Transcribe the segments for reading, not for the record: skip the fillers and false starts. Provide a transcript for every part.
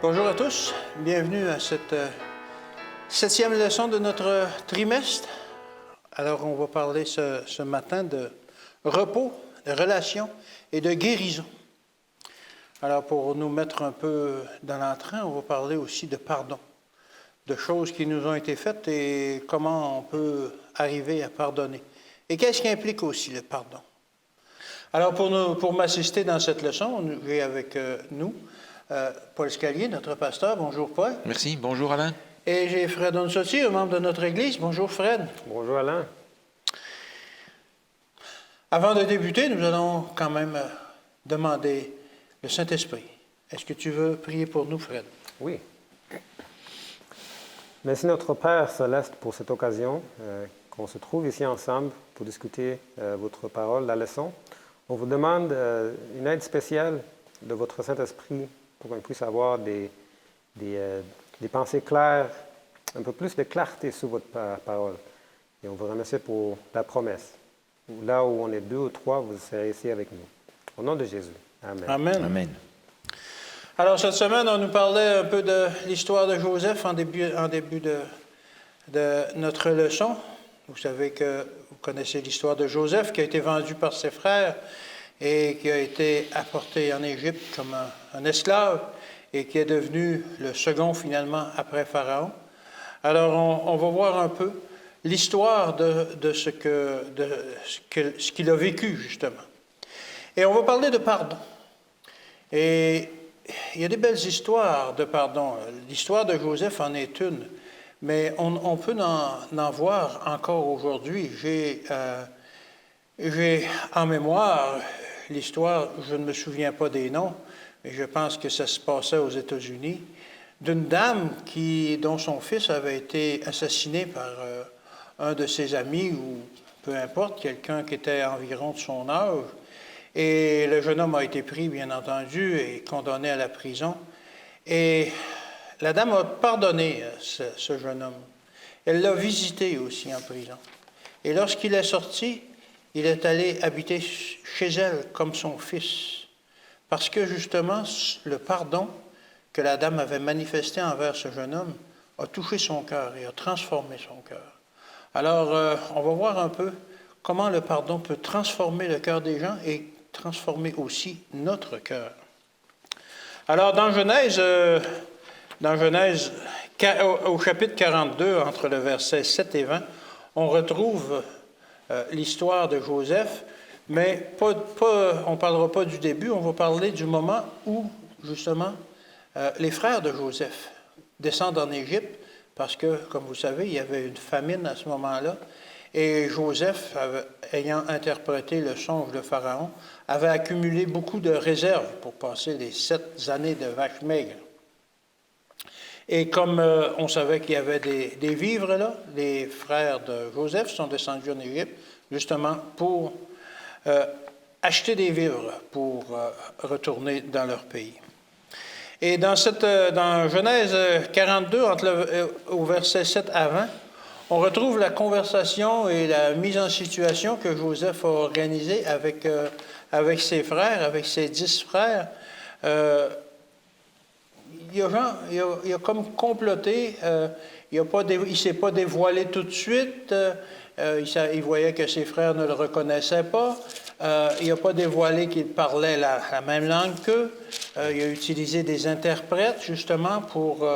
Bonjour à tous, bienvenue à cette septième leçon de notre trimestre. Alors, on va parler ce matin de repos, de relations et de guérison. Alors, pour nous mettre un peu dans l'entrain, on va parler aussi de pardon, de choses qui nous ont été faites et comment on peut arriver à pardonner. Et qu'est-ce qui implique aussi le pardon? Alors, pour m'assister dans cette leçon, j'ai avec nous Paul Scalier, notre pasteur. Bonjour, Paul. Merci. Bonjour, Alain. Et j'ai Fred Onsotti, un membre de notre Église. Bonjour, Fred. Bonjour, Alain. Avant de débuter, nous allons quand même demander le Saint-Esprit. Est-ce que tu veux prier pour nous, Fred? Oui. Merci notre Père Céleste pour cette occasion qu'on se trouve ici ensemble pour discuter votre parole, la leçon. On vous demande une aide spéciale de votre Saint-Esprit pour qu'on puisse avoir des pensées claires, un peu plus de clarté sur votre parole. Et on vous remercie pour la promesse. Là où on est 2 ou 3, vous serez ici avec nous. Au nom de Jésus. Amen. Amen. Amen. Alors, cette semaine, on nous parlait un peu de l'histoire de Joseph en début de notre leçon. Vous savez que vous connaissez l'histoire de Joseph qui a été vendu par ses frères et qui a été apporté en Égypte comme un esclave et qui est devenu le second finalement après Pharaon. Alors, on va voir un peu l'histoire de ce qu'il a vécu, justement. Et on va parler de pardon. Et il y a des belles histoires de pardon. L'histoire de Joseph en est une, mais on peut en voir encore aujourd'hui. J'ai en mémoire l'histoire, je ne me souviens pas des noms, mais je pense que ça se passait aux États-Unis, d'une dame dont son fils avait été assassiné par un de ses amis, ou peu importe, quelqu'un qui était environ de son âge. Et le jeune homme a été pris, bien entendu, et condamné à la prison. Et la dame a pardonné ce jeune homme. Elle l'a visité aussi en prison. Et lorsqu'il est sorti, il est allé habiter chez elle comme son fils. Parce que, justement, le pardon que la dame avait manifesté envers ce jeune homme a touché son cœur et a transformé son cœur. Alors, on va voir un peu comment le pardon peut transformer le cœur des gens et transformer aussi notre cœur. Alors, dans Genèse, au chapitre 42, entre le verset 7 et 20, on retrouve l'histoire de Joseph, mais on ne parlera pas du début, on va parler du moment où, justement, les frères de Joseph descendent en Égypte, parce que, comme vous savez, il y avait une famine à ce moment-là, et Joseph, ayant interprété le songe de Pharaon, avait accumulé beaucoup de réserves pour passer les 7 années de vaches maigres. Et comme on savait qu'il y avait des vivres là, les frères de Joseph sont descendus en Égypte, justement pour acheter des vivres pour retourner dans leur pays. Et dans Genèse 42, au verset 7 à 20, on retrouve la conversation et la mise en situation que Joseph a organisée avec ses frères, avec ses 10 frères. Il a comme comploté, il ne s'est pas dévoilé tout de suite, il voyait que ses frères ne le reconnaissaient pas, il n'a pas dévoilé qu'il parlait la même langue qu'eux, il a utilisé des interprètes justement pour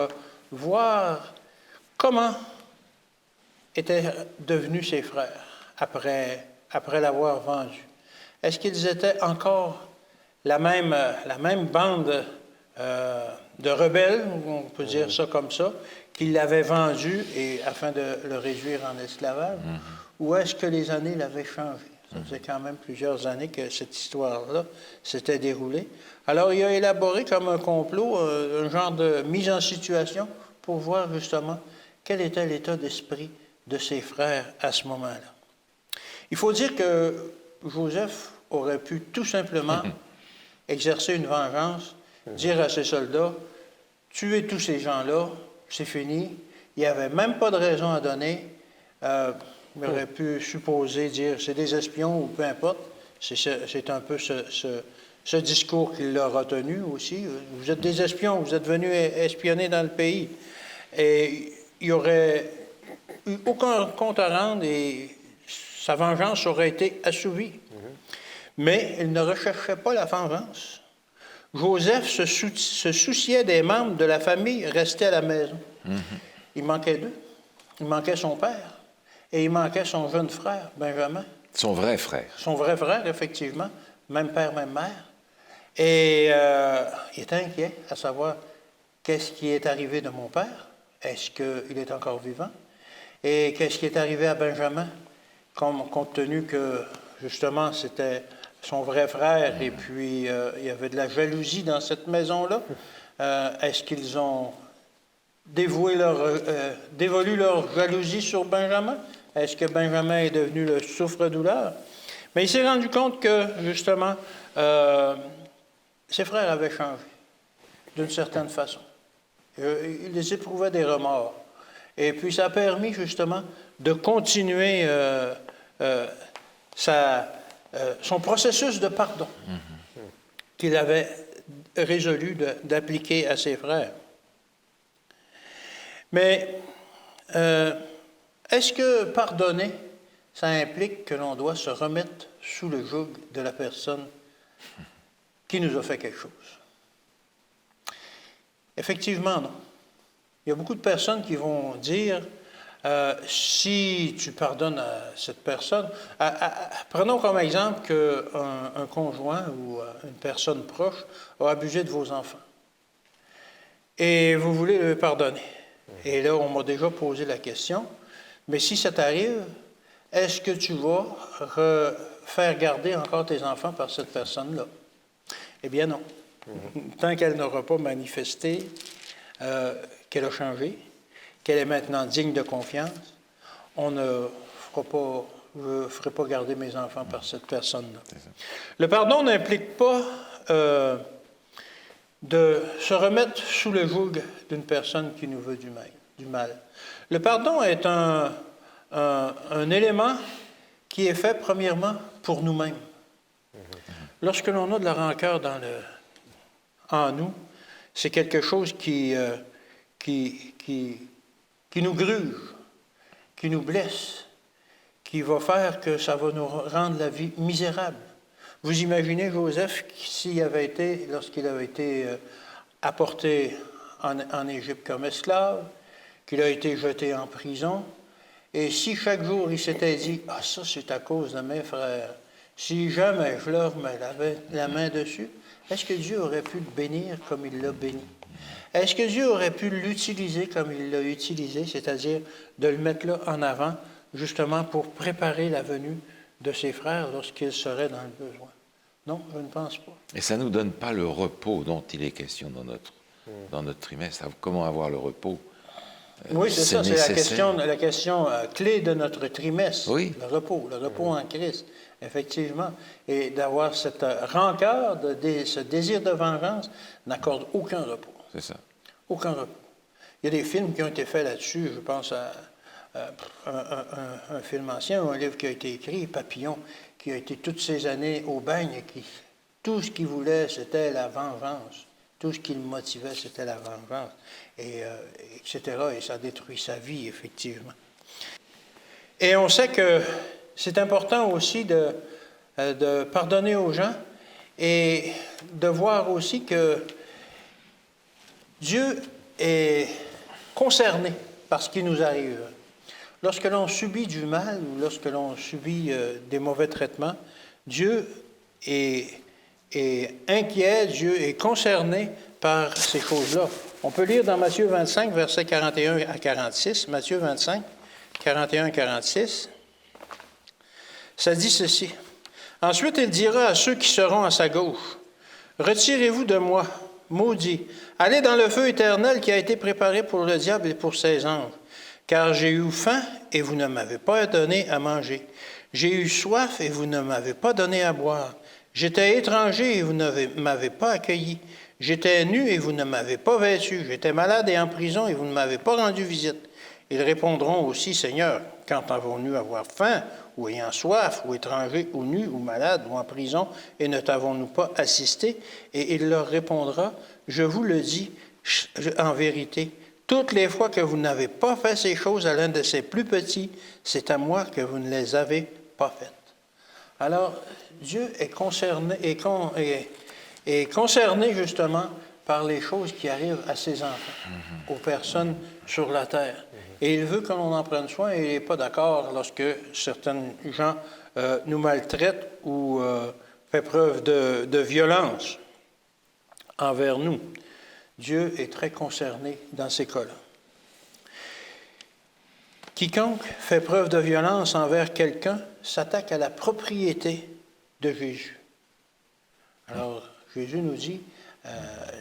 voir comment étaient devenus ses frères après l'avoir vendu. Est-ce qu'ils étaient encore la même bande de rebelles, on peut dire ça comme ça, qui l'avaient vendu afin de le réduire en esclavage, ou est-ce que les années l'avaient changé? Ça faisait quand même plusieurs années que cette histoire-là s'était déroulée. Alors, il a élaboré comme un complot, un genre de mise en situation pour voir justement quel était l'état d'esprit de ses frères à ce moment-là. Il faut dire que Joseph aurait pu tout simplement exercer une vengeance, dire à ses soldats, tuez tous ces gens-là, c'est fini. Il n'y avait même pas de raison à donner. Il aurait pu supposer, dire, c'est des espions ou peu importe. C'est un peu ce discours qu'il leur a tenu aussi. Vous êtes des espions, vous êtes venus espionner dans le pays. Et il n'y aurait eu aucun compte à rendre et sa vengeance aurait été assouvie. Mais il ne recherchait pas la vengeance. Joseph se souciait des membres de la famille restés à la maison. Il manquait d'eux. Il manquait son père et il manquait son jeune frère, Benjamin. Son vrai frère. Son vrai frère, effectivement. Même père, même mère. Et il était inquiet à savoir qu'est-ce qui est arrivé de mon père. Est-ce qu'il est encore vivant? Et qu'est-ce qui est arrivé à Benjamin? Compte tenu que, justement, c'était son vrai frère et puis il y avait de la jalousie dans cette maison-là. Est-ce qu'ils ont dévolu leur jalousie sur Benjamin? Est-ce que Benjamin est devenu le souffre-douleur? Mais il s'est rendu compte que, justement, ses frères avaient changé, d'une certaine façon. Ils éprouvaient des remords. Et puis, ça a permis, justement, de continuer son processus de pardon qu'il avait résolu d'appliquer à ses frères. Mais est-ce que pardonner, ça implique que l'on doit se remettre sous le joug de la personne qui nous a fait quelque chose? Effectivement, non. Il y a beaucoup de personnes qui vont dire, si tu pardonnes à cette personne, prenons comme exemple qu'un conjoint ou une personne proche a abusé de vos enfants. Et vous voulez le pardonner. Et là, on m'a déjà posé la question, mais si ça t'arrive, est-ce que tu vas faire garder encore tes enfants par cette personne-là? Eh bien non. Tant qu'elle n'aura pas manifesté qu'elle a changé, qu'elle est maintenant digne de confiance, on ne je ferai pas garder mes enfants par cette personne-là. Le pardon n'implique pas de se remettre sous le joug d'une personne qui nous veut du mal. Le pardon est un élément qui est fait premièrement pour nous-mêmes. Lorsque l'on a de la rancœur en nous, c'est quelque chose qui nous gruge, qui nous blesse, qui va faire que ça va nous rendre la vie misérable. Vous imaginez Joseph, lorsqu'il avait été apporté en Égypte comme esclave, qu'il a été jeté en prison, et si chaque jour il s'était dit « Ah, ça c'est à cause de mes frères, si jamais je leur mets la main dessus, est-ce que Dieu aurait pu le bénir comme il l'a béni? Est-ce que Dieu aurait pu l'utiliser comme il l'a utilisé, c'est-à-dire de le mettre là en avant, justement pour préparer la venue de ses frères lorsqu'ils seraient dans le besoin? Non, je ne pense pas. Et ça ne nous donne pas le repos dont il est question dans notre trimestre. Comment avoir le repos? Oui, c'est ça, c'est la question clé de notre trimestre, oui. Le repos en Christ, effectivement. Et d'avoir cette rancœur, ce désir de vengeance, n'accorde aucun repos. C'est ça. Aucun repos. Il y a des films qui ont été faits là-dessus, je pense à un film ancien, un livre qui a été écrit, Papillon, qui a été toutes ces années au bagne, et tout ce qu'il voulait, c'était la vengeance. Tout ce qui le motivait, c'était la vengeance, etc. Et ça détruit sa vie, effectivement. Et on sait que c'est important aussi de pardonner aux gens et de voir aussi que Dieu est concerné par ce qui nous arrive. Lorsque l'on subit du mal ou lorsque l'on subit des mauvais traitements, Dieu est inquiet, Dieu est concerné par ces choses-là. On peut lire dans Matthieu 25, versets 41 à 46. Matthieu 25, 41 à 46. Ça dit ceci. « Ensuite, il dira à ceux qui seront à sa gauche, « Retirez-vous de moi, maudits, allez dans le feu éternel qui a été préparé pour le diable et pour ses anges. Car j'ai eu faim et vous ne m'avez pas donné à manger. J'ai eu soif et vous ne m'avez pas donné à boire. J'étais étranger et vous ne m'avez pas accueilli. J'étais nu et vous ne m'avez pas vêtu. J'étais malade et en prison et vous ne m'avez pas rendu visite. Ils répondront aussi, Seigneur, quand avons-nous avoir faim, ou ayant soif, ou étranger, ou nu, ou malade, ou en prison, et ne t'avons-nous pas assisté? Et il leur répondra, je vous le dis en vérité, toutes les fois que vous n'avez pas fait ces choses à l'un de ces plus petits, c'est à moi que vous ne les avez pas faites. Alors, Dieu est concerné justement par les choses qui arrivent à ses enfants, aux personnes sur la terre. Et il veut que l'on en prenne soin et il n'est pas d'accord lorsque certains gens nous maltraitent ou fait preuve de violence envers nous. Dieu est très concerné dans ces cas-là. Quiconque fait preuve de violence envers quelqu'un s'attaque à la propriété de Jésus. Alors, Jésus nous dit,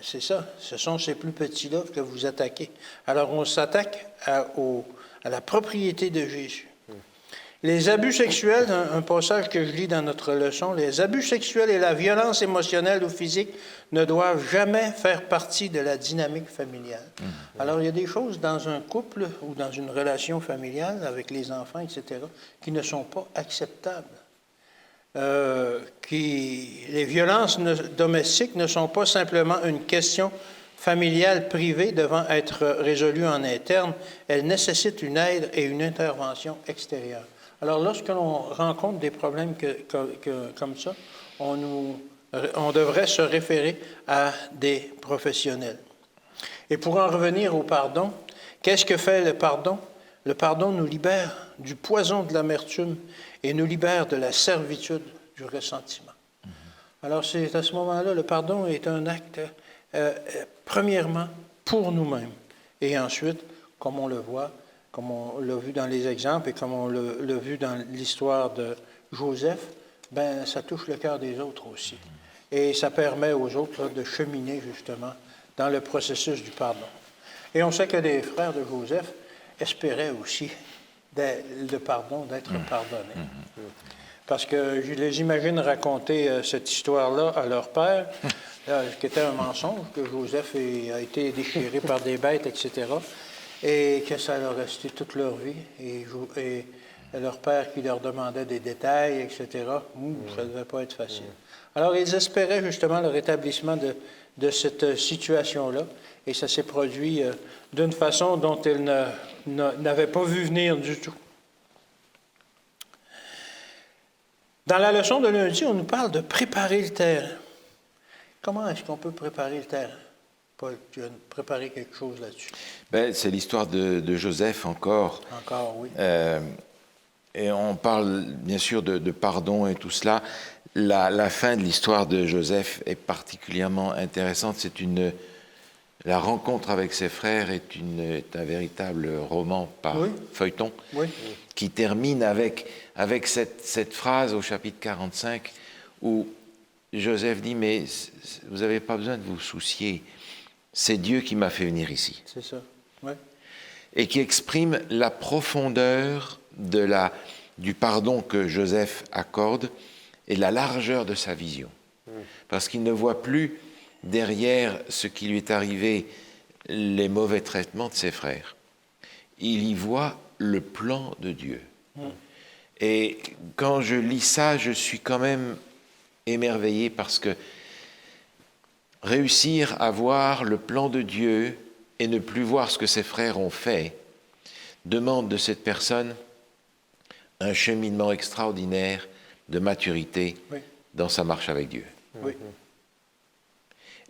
c'est ça, ce sont ces plus petits-là que vous attaquez. Alors, on s'attaque à la propriété de Jésus. Les abus sexuels, un passage que je lis dans notre leçon, les abus sexuels et la violence émotionnelle ou physique ne doivent jamais faire partie de la dynamique familiale. Alors, il y a des choses dans un couple ou dans une relation familiale avec les enfants, etc., qui ne sont pas acceptables. Les violences domestiques ne sont pas simplement une question familiale privée devant être résolue en interne, elles nécessitent une aide et une intervention extérieure. Alors, lorsque l'on rencontre des problèmes comme ça, on devrait se référer à des professionnels. Et pour en revenir au pardon, qu'est-ce que fait le pardon? Le pardon nous libère du poison de l'amertume et nous libère de la servitude du ressentiment. Alors, c'est à ce moment-là, le pardon est un acte, premièrement, pour nous-mêmes. Et ensuite, comme on le voit, comme on l'a vu dans les exemples et comme on l'a vu dans l'histoire de Joseph, ben ça touche le cœur des autres aussi. Et ça permet aux autres de cheminer justement dans le processus du pardon. Et on sait que les frères de Joseph espéraient aussi le pardon, d'être pardonnés. Parce que je les imagine raconter cette histoire-là à leur père, qui était un mensonge, que Joseph a été déchiré par des bêtes, etc., et que ça leur restait toute leur vie. Et leur père qui leur demandait des détails, etc., ça ne devait pas être facile. Alors, ils espéraient justement le rétablissement de cette situation-là, et ça s'est produit d'une façon dont ils n'avaient pas vu venir du tout. Dans la leçon de lundi, on nous parle de préparer le terrain. Comment est-ce qu'on peut préparer le terrain? Paul, tu as préparé quelque chose là-dessus. Ben, c'est l'histoire de Joseph encore. Encore, oui. Et on parle bien sûr de pardon et tout cela. La fin de l'histoire de Joseph est particulièrement intéressante. La rencontre avec ses frères est un véritable roman par feuilleton, qui termine avec cette phrase au chapitre 45 où Joseph dit « Mais vous n'avez pas besoin de vous soucier, c'est Dieu qui m'a fait venir ici. » C'est ça, oui. Et qui exprime la profondeur du pardon que Joseph accorde et la largeur de sa vision. Parce qu'il ne voit plus derrière ce qui lui est arrivé les mauvais traitements de ses frères. Il y voit le plan de Dieu. Et quand je lis ça, je suis quand même émerveillé parce que réussir à voir le plan de Dieu et ne plus voir ce que ses frères ont fait demande de cette personne un cheminement extraordinaire de maturité dans sa marche avec Dieu. Oui.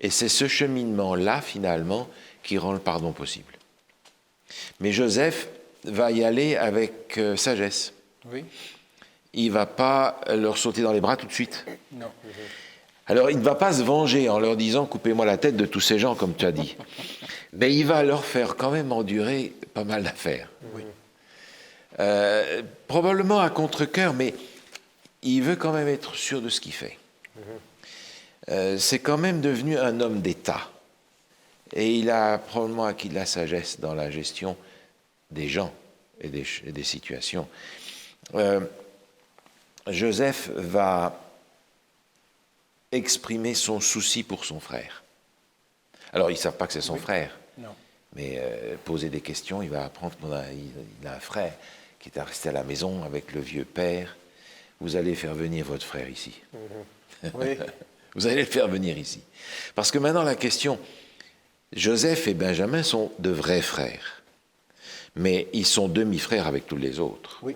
Et c'est ce cheminement-là, finalement, qui rend le pardon possible. Mais Joseph va y aller avec sagesse. Oui. Il ne va pas leur sauter dans les bras tout de suite. Non. Alors, il ne va pas se venger en leur disant « coupez-moi la tête de tous ces gens », comme tu as dit. Mais il va leur faire quand même endurer pas mal d'affaires. Oui. Probablement à contre-cœur, mais il veut quand même être sûr de ce qu'il fait. C'est quand même devenu un homme d'État. Et il a probablement acquis de la sagesse dans la gestion des gens et des situations. Joseph va exprimer son souci pour son frère. Alors, ils ne savent pas que c'est son frère. Non. Mais poser des questions, il va apprendre qu'il a un frère qui est resté à la maison avec le vieux père, vous allez faire venir votre frère ici. Oui. Vous allez le faire venir ici. Parce que maintenant la question, Joseph et Benjamin sont de vrais frères, mais ils sont demi-frères avec tous les autres. Oui.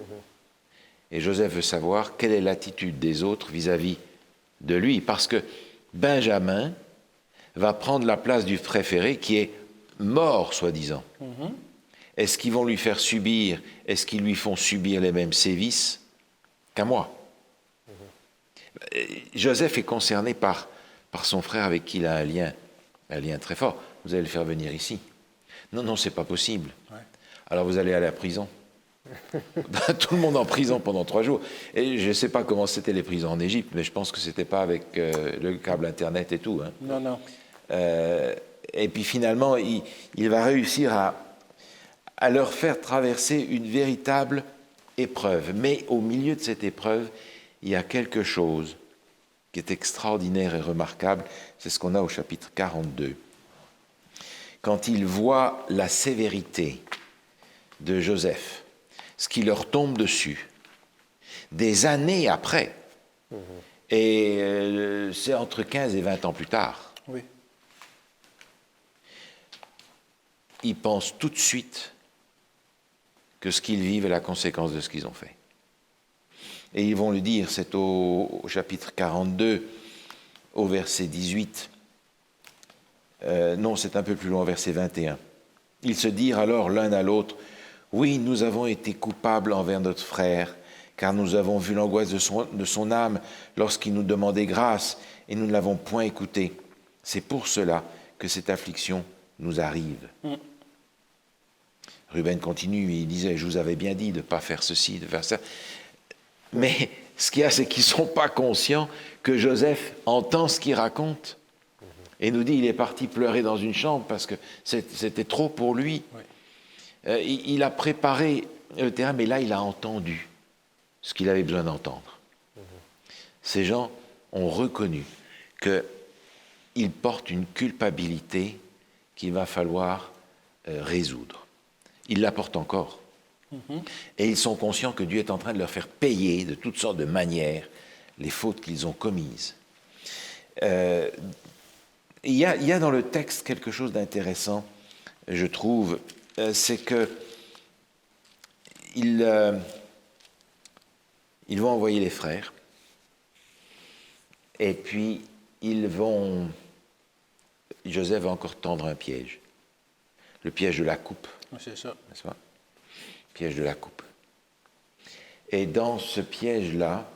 Et Joseph veut savoir quelle est l'attitude des autres vis-à-vis de lui, parce que Benjamin va prendre la place du préféré qui est mort, soi-disant. Est-ce qu'ils vont lui faire subir, est-ce qu'ils lui font subir les mêmes sévices qu'à moi? Joseph est concerné par son frère avec qui il a un lien très fort. Vous allez le faire venir ici. Non, non, c'est pas possible. Ouais. Alors vous allez aller à la prison. Tout le monde en prison pendant 3 jours. Et je ne sais pas comment c'était les prisons en Égypte, mais je pense que c'était pas avec le câble Internet et tout. Hein. Non, non. Et puis finalement, il va réussir à leur faire traverser une véritable épreuve. Mais au milieu de cette épreuve, il y a quelque chose qui est extraordinaire et remarquable. C'est ce qu'on a au chapitre 42. Quand ils voient la sévérité de Joseph, ce qui leur tombe dessus, des années après, et c'est entre 15 et 20 ans plus tard, Oui. ils pensent tout de suite que ce qu'ils vivent est la conséquence de ce qu'ils ont fait. Et ils vont le dire, c'est au chapitre 42, au verset 18. Non, c'est un peu plus loin, au verset 21. Ils se dirent alors l'un à l'autre, « Oui, nous avons été coupables envers notre frère, car nous avons vu l'angoisse de son âme lorsqu'il nous demandait grâce, et nous ne l'avons point écouté. C'est pour cela que cette affliction nous arrive. » Ruben continue, il disait, « Je vous avais bien dit de ne pas faire ceci, de faire ça. » Mais ce qu'il y a, c'est qu'ils ne sont pas conscients que Joseph entend ce qu'il raconte et nous dit il est parti pleurer dans une chambre parce que c'était trop pour lui. Oui. Il a préparé le terrain, mais là, il a entendu ce qu'il avait besoin d'entendre. Ces gens ont reconnu qu'ils portent une culpabilité qu'il va falloir résoudre. Ils la portent encore. Et ils sont conscients que Dieu est en train de leur faire payer de toutes sortes de manières les fautes qu'ils ont commises. Il y a dans le texte quelque chose d'intéressant, je trouve, c'est que ils vont envoyer les frères, et puis Joseph va encore tendre un piège, le piège de la coupe. C'est ça. N'est-ce pas? Piège de la coupe. Et dans ce piège-là,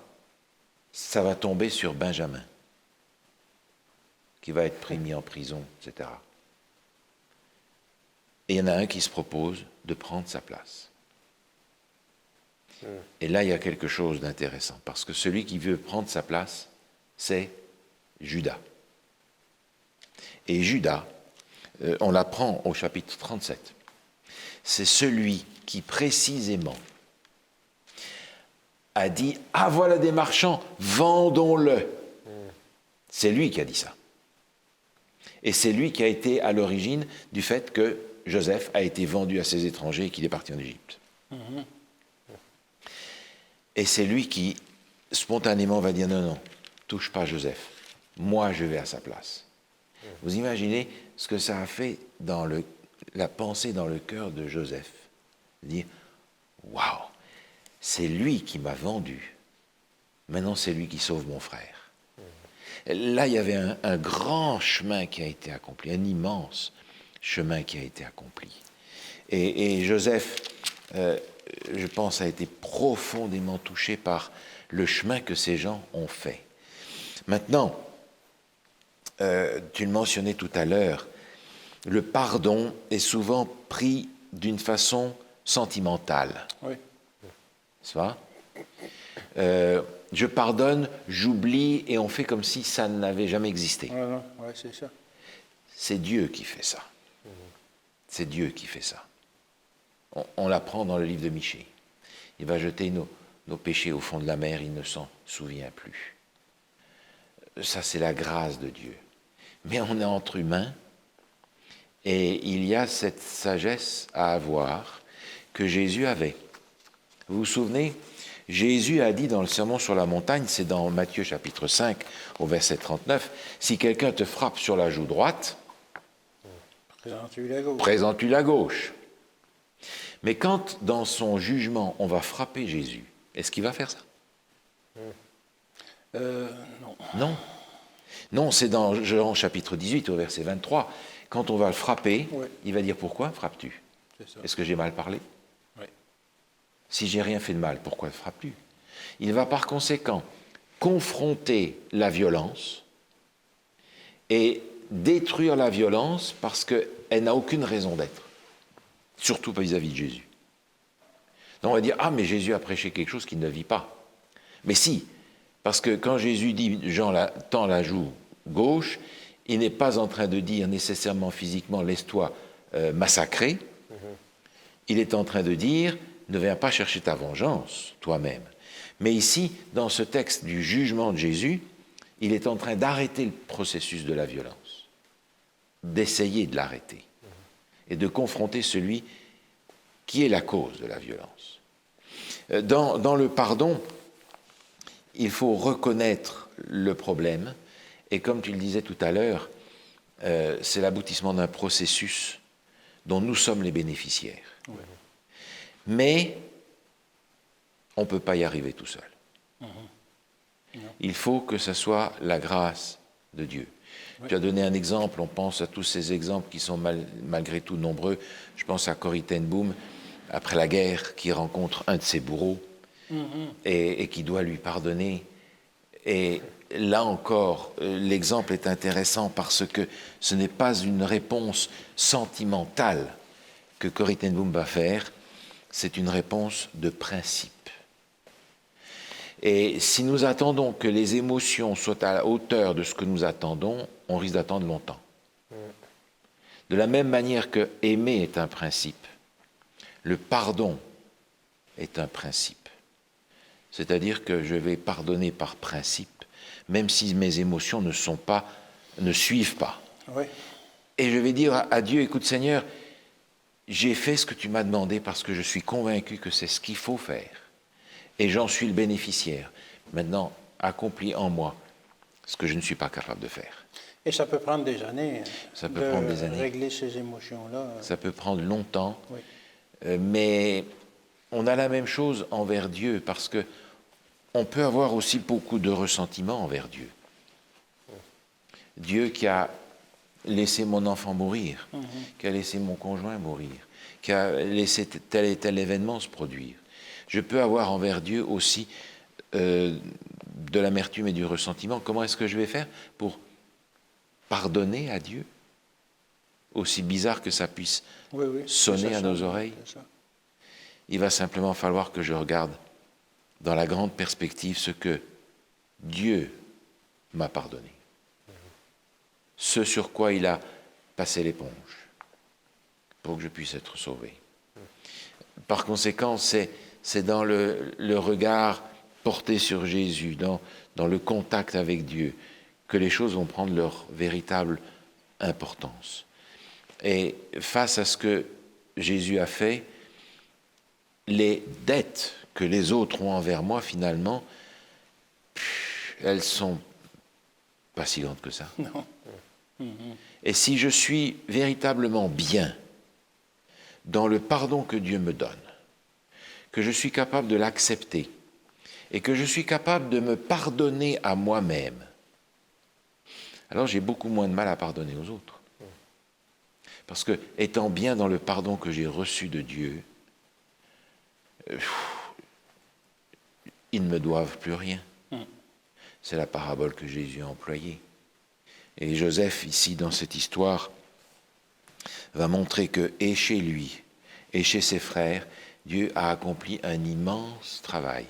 ça va tomber sur Benjamin, qui va être mis en prison, etc. Et il y en a un qui se propose de prendre sa place. Et là, il y a quelque chose d'intéressant, parce que celui qui veut prendre sa place, c'est Judas. Et Judas, on l'apprend au chapitre 37, c'est celui qui précisément a dit « Ah, voilà des marchands, vendons-le ». C'est lui qui a dit ça. Et c'est lui qui a été à l'origine du fait que Joseph a été vendu à ses étrangers et qu'il est parti en Égypte. Et c'est lui qui, spontanément, va dire « Non, non, touche pas Joseph. Moi, je vais à sa place. » Vous imaginez ce que ça a fait dans la pensée dans le cœur de Joseph. Dire « Waouh, c'est lui qui m'a vendu. Maintenant, c'est lui qui sauve mon frère. » Là, il y avait un grand chemin qui a été accompli, un immense chemin qui a été accompli. Et Joseph, je pense, a été profondément touché par le chemin que ces gens ont fait. Maintenant, tu le mentionnais tout à l'heure, le pardon est souvent pris d'une façon sentimentale. Oui. C'est ça? Je pardonne, j'oublie, et on fait comme si ça n'avait jamais existé. Oui, c'est ça. C'est Dieu qui fait ça. C'est Dieu qui fait ça. On l'apprend dans le livre de Michée. Il va jeter nos péchés au fond de la mer, il ne s'en souvient plus. Ça, c'est la grâce de Dieu. Mais on est entre humains, et il y a cette sagesse à avoir que Jésus avait. Vous vous souvenez, Jésus a dit dans le Sermon sur la montagne, c'est dans Matthieu chapitre 5 au verset 39, « Si quelqu'un te frappe sur la joue droite, Présente-lui la gauche. présente-lui la gauche. » Mais quand dans son jugement on va frapper Jésus, est-ce qu'il va faire ça? Non. Non. Non, c'est dans Jean chapitre 18 au verset 23. Quand on va le frapper, Oui. il va dire « Pourquoi frappes-tu? C'est ça. Est-ce que j'ai mal parlé? Oui. Si j'ai rien fait de mal, pourquoi frappes-tu? » Il va par conséquent confronter la violence et détruire la violence parce qu'elle n'a aucune raison d'être, surtout pas vis-à-vis de Jésus. Donc on va dire « Ah, mais Jésus a prêché quelque chose qu'il ne vit pas. » Mais si, parce que quand Jésus dit « Jean tend la joue gauche », il n'est pas en train de dire nécessairement physiquement « Laisse-toi massacrer ». Il est en train de dire « Ne viens pas chercher ta vengeance toi-même ». Mais ici, dans ce texte du jugement de Jésus, il est en train d'arrêter le processus de la violence, d'essayer de l'arrêter et de confronter celui qui est la cause de la violence. Dans le pardon, il faut reconnaître le problème et comme tu le disais tout à l'heure, c'est l'aboutissement d'un processus dont nous sommes les bénéficiaires. Oui. Mais on ne peut pas y arriver tout seul. Il faut que ce soit la grâce de Dieu. Oui. Tu as donné un exemple, on pense à tous ces exemples qui sont malgré tout nombreux. Je pense à Corrie ten Boom, après la guerre, qui rencontre un de ses bourreaux et qui doit lui pardonner. Et là encore, l'exemple est intéressant parce que ce n'est pas une réponse sentimentale que Corrie ten Boom va faire, c'est une réponse de principe. Et si nous attendons que les émotions soient à la hauteur de ce que nous attendons, on risque d'attendre longtemps. De la même manière que aimer est un principe, le pardon est un principe. C'est-à-dire que je vais pardonner par principe, même si mes émotions ne suivent pas. Oui. Et je vais dire à Dieu, écoute Seigneur, j'ai fait ce que tu m'as demandé parce que je suis convaincu que c'est ce qu'il faut faire. Et j'en suis le bénéficiaire. Maintenant, accomplis en moi ce que je ne suis pas capable de faire. Et ça peut prendre des années. Ça peut prendre des années. Régler ces émotions-là. Ça peut prendre longtemps. Oui. Mais on a la même chose envers Dieu parce que on peut avoir aussi beaucoup de ressentiment envers Dieu. Dieu qui a laissé mon enfant mourir, qui a laissé mon conjoint mourir, qui a laissé tel et tel événement se produire. Je peux avoir envers Dieu aussi de l'amertume et du ressentiment. Comment est-ce que je vais faire pour pardonner à Dieu? Aussi bizarre que ça puisse sonner à nos oreilles. Il va simplement falloir que je regarde dans la grande perspective ce que Dieu m'a pardonné. Ce sur quoi il a passé l'éponge pour que je puisse être sauvé. Par conséquent, c'est dans le regard porté sur Jésus, dans le contact avec Dieu, que les choses vont prendre leur véritable importance. Et face à ce que Jésus a fait, les dettes que les autres ont envers moi, finalement, elles sont pas si grandes que ça. Non. Et si je suis véritablement bien dans le pardon que Dieu me donne, que je suis capable de l'accepter et que je suis capable de me pardonner à moi-même, alors j'ai beaucoup moins de mal à pardonner aux autres. Parce que, étant bien dans le pardon que j'ai reçu de Dieu, ils ne me doivent plus rien. C'est la parabole que Jésus a employée. Et Joseph, ici, dans cette histoire, va montrer que, et chez lui, et chez ses frères, Dieu a accompli un immense travail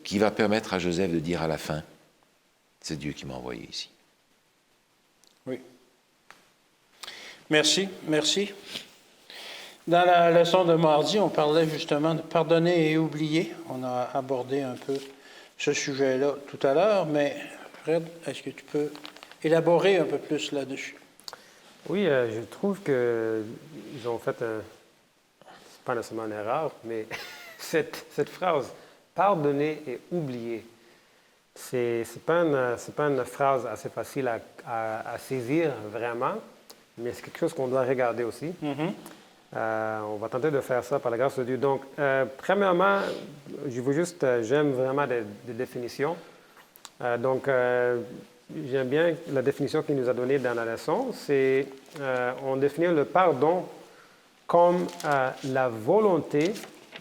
qui va permettre à Joseph de dire à la fin, c'est Dieu qui m'a envoyé ici. Oui. Merci, merci. Dans la leçon de mardi, on parlait justement de pardonner et oublier. On a abordé un peu ce sujet-là tout à l'heure, mais Fred, est-ce que tu peux élaborer un peu plus là-dessus? Oui, je trouve qu'ils ont fait un pas nécessairement une erreur, mais cette phrase « pardonner et oublier », c'est pas une phrase assez facile à saisir vraiment, mais c'est quelque chose qu'on doit regarder aussi. On va tenter de faire ça par la grâce de Dieu. Donc, premièrement, j'aime vraiment des définitions. J'aime bien la définition qu'il nous a donnée dans la leçon. On définit le pardon comme la volonté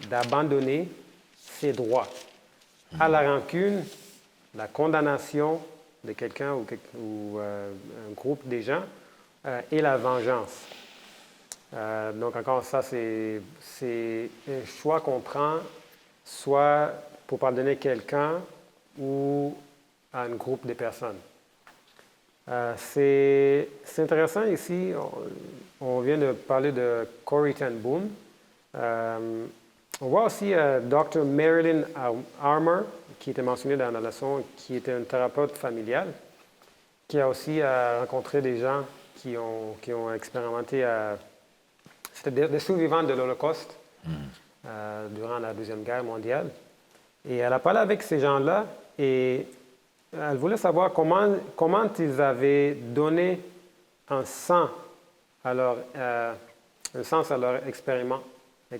d'abandonner ses droits à la rancune, la condamnation de quelqu'un ou un groupe de gens et la vengeance. Donc, encore ça, c'est un choix qu'on prend soit pour pardonner quelqu'un ou à un groupe de personnes. C'est intéressant ici, on vient de parler de Corrie ten Boom. On voit aussi Dr. Marilyn Armour, qui était mentionné dans la leçon, qui était une thérapeute familiale, qui a aussi rencontré des gens qui ont expérimenté, c'était des survivants de l'Holocauste durant la Deuxième Guerre mondiale. Et elle a parlé avec ces gens-là et elle voulait savoir comment ils avaient donné un sens à leur expériment, à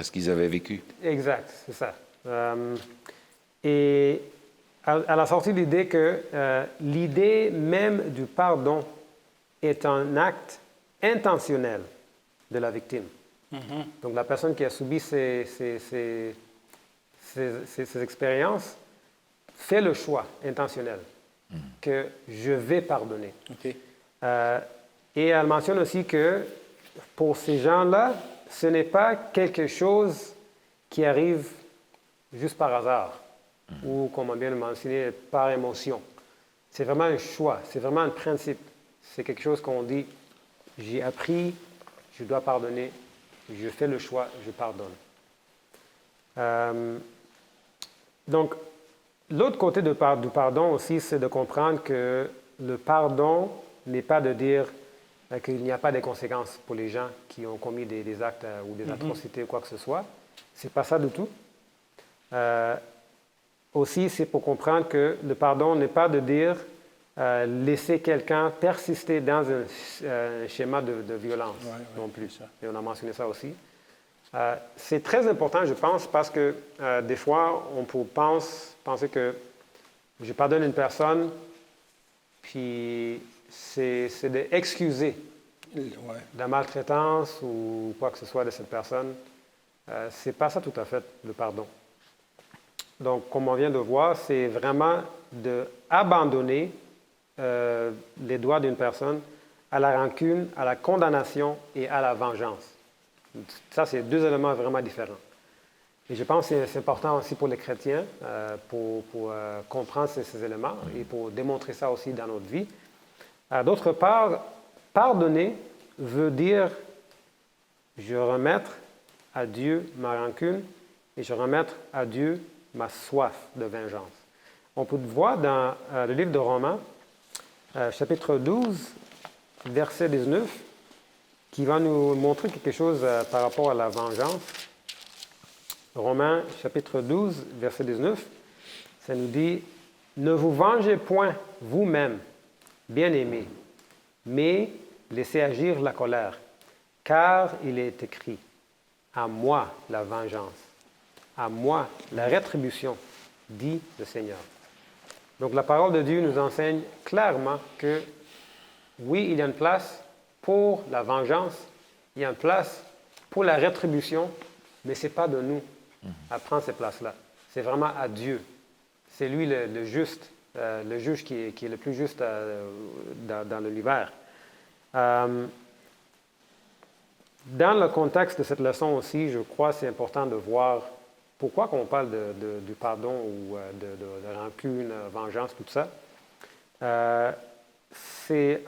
ce qu'ils avaient vécu. Exact, c'est ça. Et elle a sorti l'idée que l'idée même du pardon est un acte intentionnel de la victime. Donc la personne qui a subi ces expériences fait le choix intentionnel que je vais pardonner. OK. Et elle mentionne aussi que pour ces gens-là, ce n'est pas quelque chose qui arrive juste par hasard ou, comme on vient de mentionner, par émotion. C'est vraiment un choix, c'est vraiment un principe. C'est quelque chose qu'on dit, j'ai appris, je dois pardonner, je fais le choix, je pardonne. Donc, l'autre côté du pardon aussi, c'est de comprendre que le pardon n'est pas de dire qu'il n'y a pas de conséquences pour les gens qui ont commis des actes ou des atrocités ou quoi que ce soit. C'est pas ça du tout. Aussi, c'est pour comprendre que le pardon n'est pas de dire laisser quelqu'un persister dans un schéma de violence non plus. Et on a mentionné ça aussi. C'est très important, je pense, parce que des fois, on peut penser que je pardonne une personne, puis c'est d'excuser la maltraitance ou quoi que ce soit de cette personne. C'est pas ça tout à fait, le pardon. Donc, comme on vient de voir, c'est vraiment d'abandonner les droits d'une personne à la rancune, à la condamnation et à la vengeance. Ça, c'est deux éléments vraiment différents. Et je pense que c'est important aussi pour les chrétiens pour comprendre ces éléments et pour démontrer ça aussi dans notre vie. D'autre part, pardonner veut dire je remettre à Dieu ma rancune et je remettre à Dieu ma soif de vengeance. On peut voir dans le livre de Romains, chapitre 12, verset 19, qui va nous montrer quelque chose par rapport à la vengeance. Romains, chapitre 12, verset 19, ça nous dit « Ne vous vengez point vous-même, bien-aimés, mais laissez agir la colère, car il est écrit « À moi la vengeance, à moi la rétribution, dit le Seigneur. » Donc la parole de Dieu nous enseigne clairement que oui, il y a une place pour la vengeance, il y a une place pour la rétribution, mais ce n'est pas de nous à prendre ces places-là. C'est vraiment à Dieu. C'est lui le juste, le juge qui est le plus juste dans l'univers. Dans le contexte de cette leçon aussi, je crois que c'est important de voir pourquoi on parle du pardon ou de rancune, vengeance, tout ça. C'est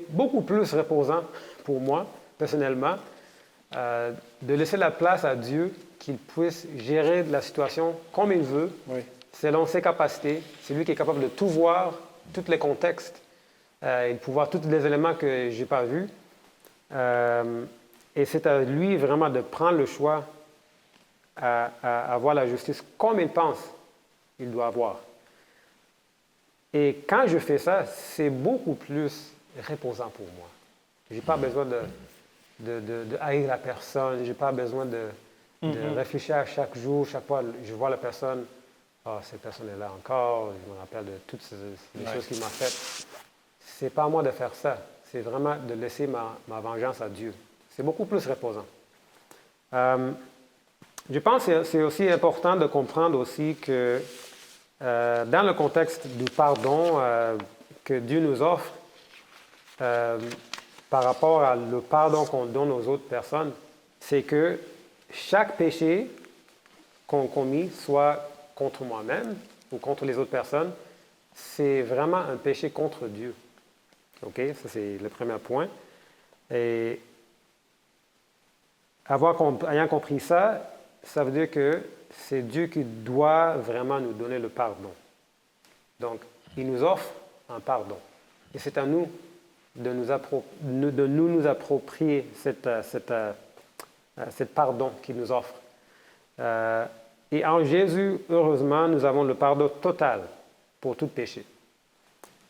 beaucoup plus reposant pour moi, personnellement, de laisser la place à Dieu qu'il puisse gérer la situation comme il veut, selon ses capacités. C'est lui qui est capable de tout voir, tous les contextes, et de pouvoir tous les éléments que je n'ai pas vus. Et c'est à lui vraiment de prendre le choix à avoir la justice comme il pense qu'il doit avoir. Et quand je fais ça, c'est beaucoup plus reposant pour moi. Je n'ai pas besoin de haïr la personne, je n'ai pas besoin de réfléchir à chaque jour, chaque fois je vois la personne, ah, cette personne est là encore, je me rappelle de toutes les choses qu'il m'a faites. Ce n'est pas à moi de faire ça, c'est vraiment de laisser ma vengeance à Dieu. C'est beaucoup plus reposant. Je pense que c'est aussi important de comprendre aussi que dans le contexte du pardon que Dieu nous offre, par rapport à le pardon qu'on donne aux autres personnes, c'est que chaque péché qu'on commet, soit contre moi-même ou contre les autres personnes, c'est vraiment un péché contre Dieu. OK? Ça, c'est le premier point. Et ayant compris ça, ça veut dire que c'est Dieu qui doit vraiment nous donner le pardon. Donc, il nous offre un pardon. Et c'est à nous de nous approprier cette pardon qu'il nous offre. Et en Jésus, heureusement, nous avons le pardon total pour tout péché.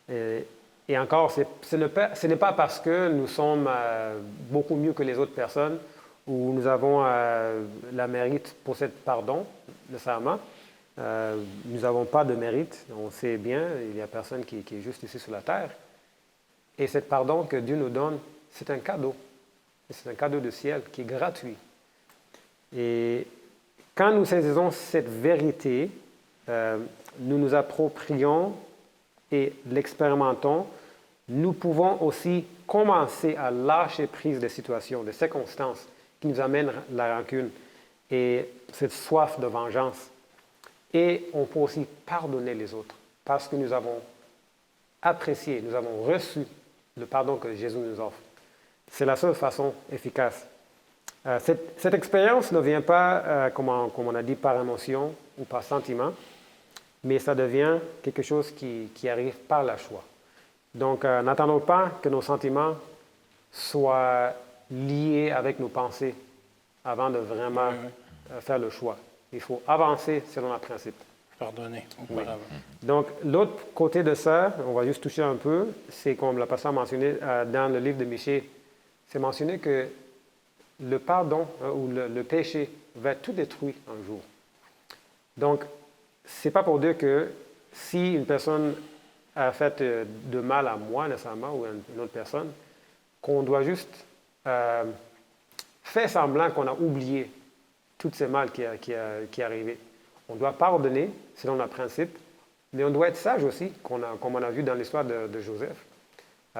Et encore, ce n'est pas parce que nous sommes beaucoup mieux que les autres personnes ou nous avons la mérite pour ce pardon, nécessairement. Nous n'avons pas de mérite. On sait bien, il n'y a personne qui est juste ici sur la terre. Et ce pardon que Dieu nous donne, c'est un cadeau. C'est un cadeau du ciel qui est gratuit. Et quand nous saisissons cette vérité, nous nous approprions et l'expérimentons, nous pouvons aussi commencer à lâcher prise des situations, des circonstances qui nous amènent la rancune et cette soif de vengeance. Et on peut aussi pardonner les autres parce que nous avons apprécié, nous avons reçu le pardon que Jésus nous offre. C'est la seule façon efficace. Cette expérience ne vient pas, comme on a dit, par émotion ou par sentiment, mais ça devient quelque chose qui arrive par la choix. Donc, n'attendons pas que nos sentiments soient liés avec nos pensées avant de vraiment faire le choix. Il faut avancer selon un principe. Pardonner auparavant. Donc, l'autre côté de ça, on va juste toucher un peu, c'est comme le pasteur a mentionné dans le livre de Michée, c'est mentionné que le pardon ou le péché va être tout détruit un jour. Donc, ce n'est pas pour dire que si une personne a fait de mal à moi nécessairement ou à une autre personne, qu'on doit juste faire semblant qu'on a oublié tout ce mal qui est arrivé. On doit pardonner selon le principe, mais on doit être sage aussi, comme on a vu dans l'histoire de Joseph.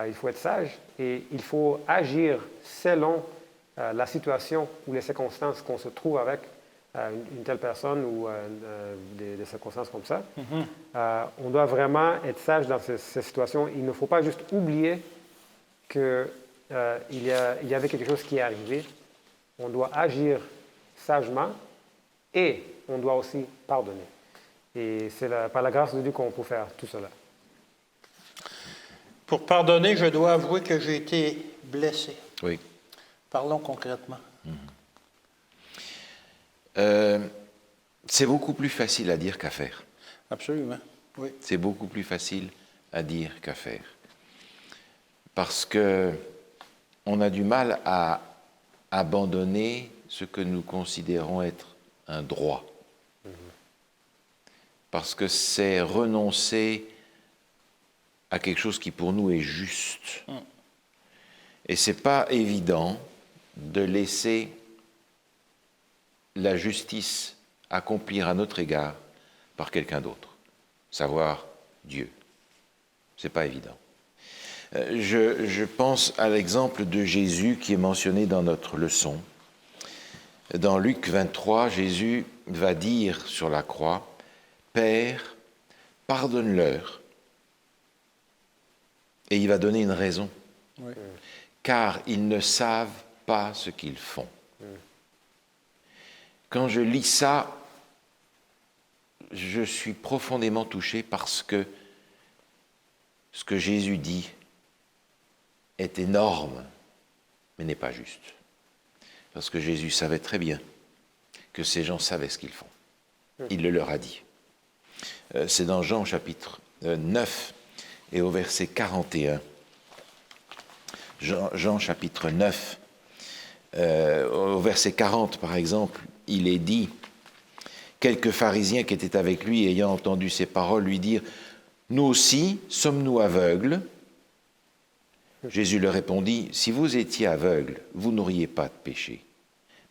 Il faut être sage et il faut agir selon la situation ou les circonstances qu'on se trouve avec une telle personne ou des circonstances comme ça. On doit vraiment être sage dans ces situations. Il ne faut pas juste oublier qu'il y avait quelque chose qui est arrivé. On doit agir sagement et on doit aussi pardonner. Et c'est par la grâce de Dieu qu'on peut faire tout cela. Pour pardonner, je dois avouer que j'ai été blessé. Oui. Parlons concrètement. C'est beaucoup plus facile à dire qu'à faire. Absolument, oui. C'est beaucoup plus facile à dire qu'à faire. Parce que on a du mal à abandonner ce que nous considérons être un droit. Parce que c'est renoncer à quelque chose qui pour nous est juste. Et ce n'est pas évident de laisser la justice accomplir à notre égard par quelqu'un d'autre, savoir Dieu. Ce n'est pas évident. Je pense à l'exemple de Jésus qui est mentionné dans notre leçon. Dans Luc 23, Jésus va dire sur la croix, « Père, pardonne-leur. » Et il va donner une raison. Oui. Car ils ne savent pas ce qu'ils font. Quand je lis ça, je suis profondément touché parce que ce que Jésus dit est énorme mais n'est pas juste. Parce que Jésus savait très bien que ces gens savaient ce qu'ils font. Il le leur a dit. C'est dans Jean chapitre 9 et au verset 41. Jean chapitre 9, au verset 40 par exemple, il est dit, quelques pharisiens qui étaient avec lui, ayant entendu ces paroles, lui dirent, nous aussi, sommes-nous aveugles? Jésus leur répondit, si vous étiez aveugles, vous n'auriez pas de péché.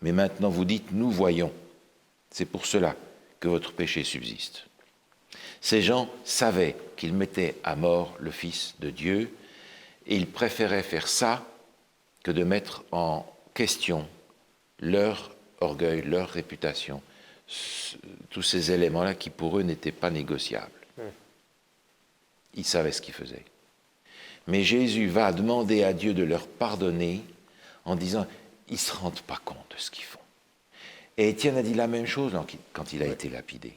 Mais maintenant vous dites, nous voyons. C'est pour cela que votre péché subsiste. Ces gens savaient qu'ils mettaient à mort le Fils de Dieu et ils préféraient faire ça que de mettre en question leur orgueil, leur réputation, tous ces éléments-là qui pour eux n'étaient pas négociables. Ils savaient ce qu'ils faisaient. Mais Jésus va demander à Dieu de leur pardonner en disant, ils ne se rendent pas compte de ce qu'ils font. Et Étienne a dit la même chose quand il a été lapidé.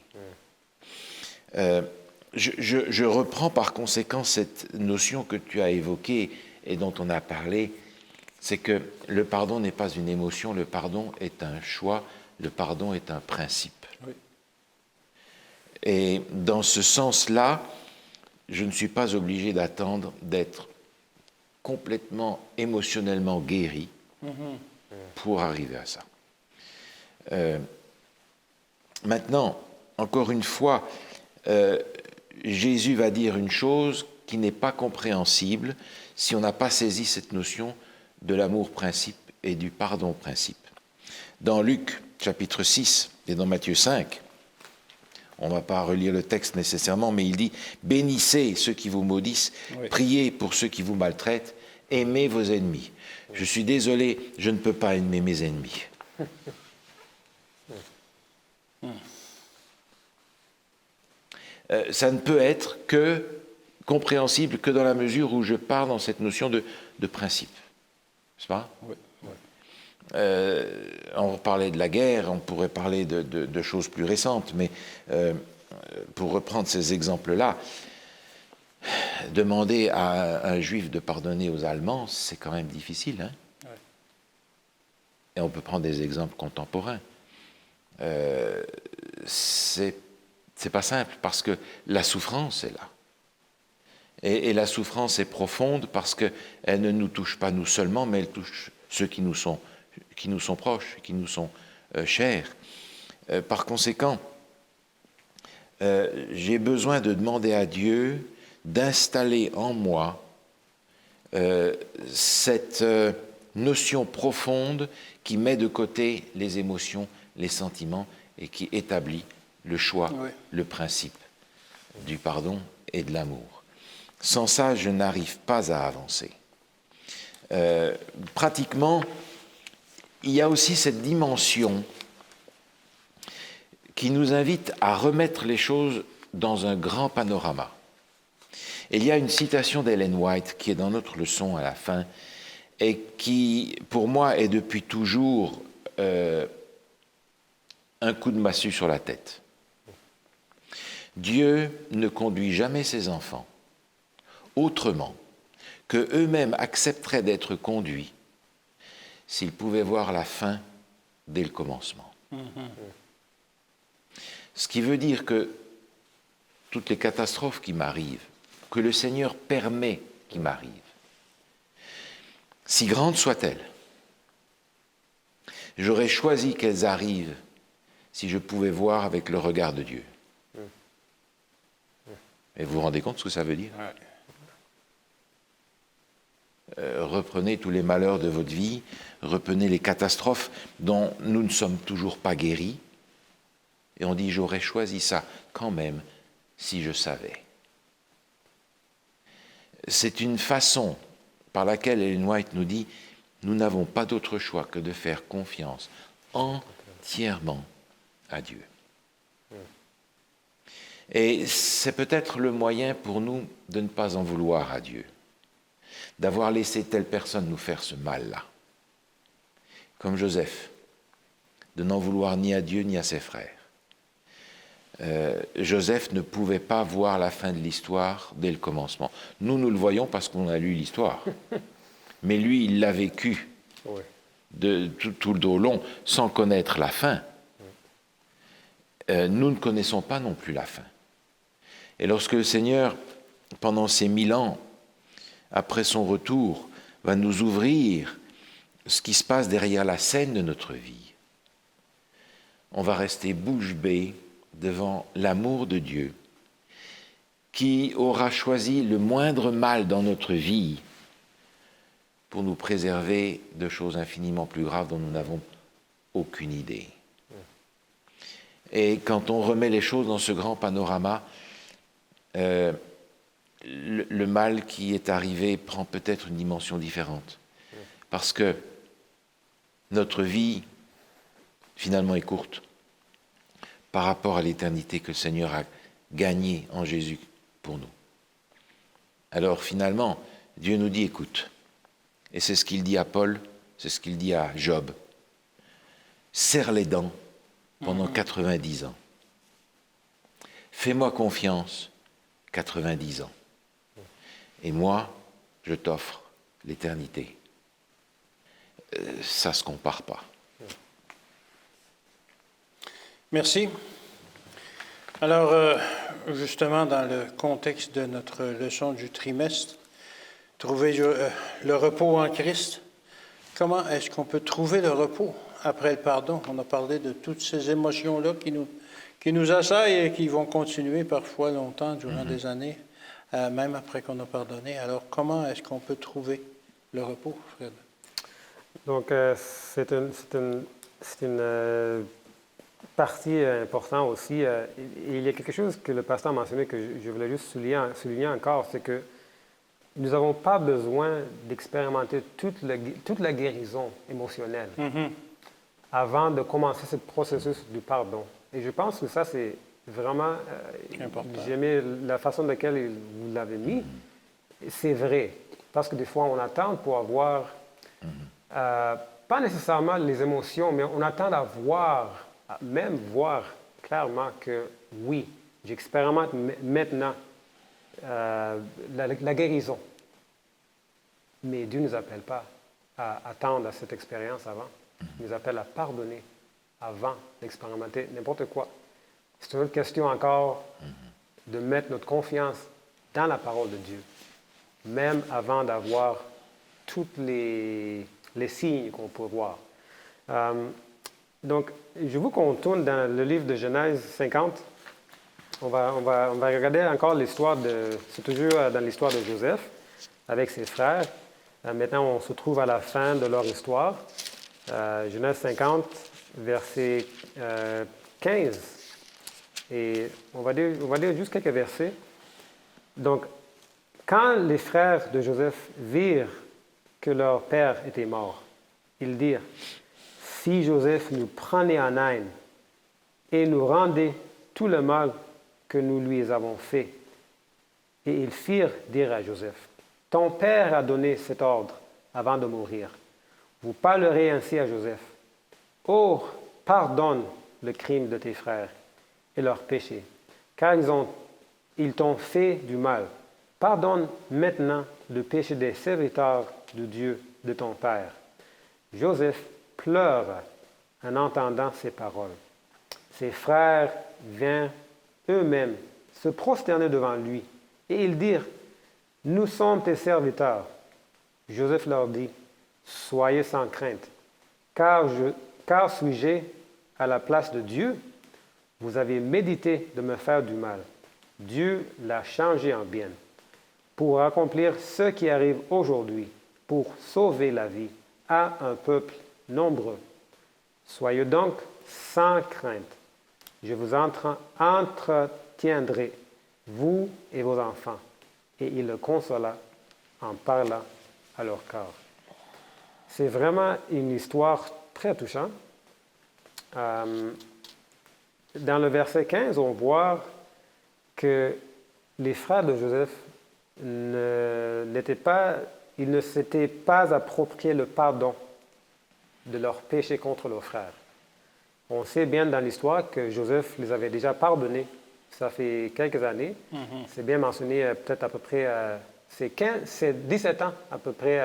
Je reprends par conséquent cette notion que tu as évoquée et dont on a parlé, c'est que le pardon n'est pas une émotion, le pardon est un choix, le pardon est un principe. Oui. Et dans ce sens-là, je ne suis pas obligé d'attendre d'être complètement émotionnellement guéri pour arriver à ça. Maintenant, encore une fois, Jésus va dire une chose qui n'est pas compréhensible si on n'a pas saisi cette notion de l'amour-principe et du pardon-principe. Dans Luc, chapitre 6, et dans Matthieu 5, on ne va pas relire le texte nécessairement, mais il dit « Bénissez ceux qui vous maudissent, oui. Priez pour ceux qui vous maltraitent, aimez vos ennemis. » Je suis désolé, je ne peux pas aimer mes ennemis. Ça ne peut être que compréhensible que dans la mesure où je pars dans cette notion de principe. N'est-ce pas? Oui. On parlait de la guerre, on pourrait parler de choses plus récentes, mais pour reprendre ces exemples-là, demander à un juif de pardonner aux Allemands, c'est quand même difficile. Hein? Ouais. Et on peut prendre des exemples contemporains. C'est pas simple parce que la souffrance est là. Et la souffrance est profonde parce qu'elle ne nous touche pas nous seulement, mais elle touche ceux qui nous sont proches, qui nous sont chers. Par conséquent, j'ai besoin de demander à Dieu d'installer en moi cette notion profonde qui met de côté les émotions, les sentiments et qui établit le choix, oui. Le principe du pardon et de l'amour. Sans ça, je n'arrive pas à avancer. Pratiquement, il y a aussi cette dimension qui nous invite à remettre les choses dans un grand panorama. Et il y a une citation d'Ellen White qui est dans notre leçon à la fin et qui, pour moi, est depuis toujours un coup de massue sur la tête. Dieu ne conduit jamais ses enfants autrement que eux-mêmes accepteraient d'être conduits s'ils pouvaient voir la fin dès le commencement. Ce qui veut dire que toutes les catastrophes qui m'arrivent, que le Seigneur permet qui m'arrivent, si grandes soient-elles, j'aurais choisi qu'elles arrivent si je pouvais voir avec le regard de Dieu. Et vous vous rendez compte de ce que ça veut dire? Reprenez tous les malheurs de votre vie, reprenez les catastrophes dont nous ne sommes toujours pas guéris, et on dit, j'aurais choisi ça quand même si je savais. C'est une façon par laquelle Ellen White nous dit, nous n'avons pas d'autre choix que de faire confiance entièrement à Dieu. Et c'est peut-être le moyen pour nous de ne pas en vouloir à Dieu, d'avoir laissé telle personne nous faire ce mal-là. Comme Joseph, de n'en vouloir ni à Dieu ni à ses frères. Joseph ne pouvait pas voir la fin de l'histoire dès le commencement. Nous le voyons parce qu'on a lu l'histoire. Mais lui, il l'a vécu Oui. de tout le dos long, sans connaître la fin, nous ne connaissons pas non plus la fin. Et lorsque le Seigneur, pendant ces 1000 ans, après son retour, va nous ouvrir ce qui se passe derrière la scène de notre vie, on va rester bouche bée devant l'amour de Dieu, qui aura choisi le moindre mal dans notre vie pour nous préserver de choses infiniment plus graves dont nous n'avons aucune idée. Et quand on remet les choses dans ce grand panorama, le mal qui est arrivé prend peut-être une dimension différente. Parce que notre vie, finalement, est courte par rapport à l'éternité que le Seigneur a gagnée en Jésus pour nous. Alors, finalement, Dieu nous dit, écoute, et c'est ce qu'il dit à Paul, c'est ce qu'il dit à Job, serre les dents pendant 90 ans. Fais-moi confiance, 90 ans. Et moi, je t'offre l'éternité. Ça ne se compare pas. Merci. Alors, justement, dans le contexte de notre leçon du trimestre, trouver le repos en Christ, comment est-ce qu'on peut trouver le repos après le pardon? On a parlé de toutes ces émotions-là qui nous assaillent et qui vont continuer parfois longtemps, durant des années, même après qu'on a pardonné. Alors, comment est-ce qu'on peut trouver le repos, Fred? Donc, c'est une partie importante aussi. Il y a quelque chose que le pasteur a mentionné que je voulais juste souligner encore, c'est que nous n'avons pas besoin d'expérimenter toute la guérison émotionnelle avant de commencer ce processus du pardon. Et je pense que ça, c'est vraiment important. J'ai aimé la façon de laquelle vous l'avez mis. C'est vrai. Parce que des fois, on attend pour avoir, pas nécessairement les émotions, mais on attend même voir clairement que oui, j'expérimente maintenant la guérison. Mais Dieu ne nous appelle pas à attendre cette expérience avant. Il nous appelle à pardonner avant d'expérimenter n'importe quoi. C'est une autre question encore de mettre notre confiance dans la parole de Dieu, même avant d'avoir tous les signes qu'on peut voir. Donc, je veux qu'on tourne dans le livre de Genèse 50. On va regarder encore l'histoire c'est toujours dans l'histoire de Joseph avec ses frères. Maintenant, on se trouve à la fin de leur histoire. Genèse 50, verset 15. Et on va dire juste quelques versets. Donc, quand les frères de Joseph virent que leur père était mort, ils dirent, « Si Joseph nous prenait en haine et nous rendait tout le mal que nous lui avons fait. » Et ils firent dire à Joseph, « Ton père a donné cet ordre avant de mourir. Vous parlerez ainsi à Joseph. Oh, pardonne le crime de tes frères et leurs péchés, car ils t'ont fait du mal. Pardonne maintenant le péché des serviteurs de Dieu de ton père. » Joseph pleura en entendant ces paroles. Ses frères vinrent eux-mêmes se prosterner devant lui, et ils dirent, « Nous sommes tes serviteurs. » Joseph leur dit, « Soyez sans crainte, car suis-je à la place de Dieu? Vous avez médité de me faire du mal. Dieu l'a changé en bien, pour accomplir ce qui arrive aujourd'hui, pour sauver la vie à un peuple nombreux. Soyez donc sans crainte. Je vous entretiendrai, vous et vos enfants. » Et il le consola en parlant à leur cœur. C'est vraiment une histoire très touchante. Dans le verset 15, on voit que les frères de Joseph ne s'étaient pas approprié le pardon de leurs péchés contre leurs frères. On sait bien dans l'histoire que Joseph les avait déjà pardonnés. Ça fait quelques années. C'est bien mentionné peut-être à peu près, c'est 17 ans à peu près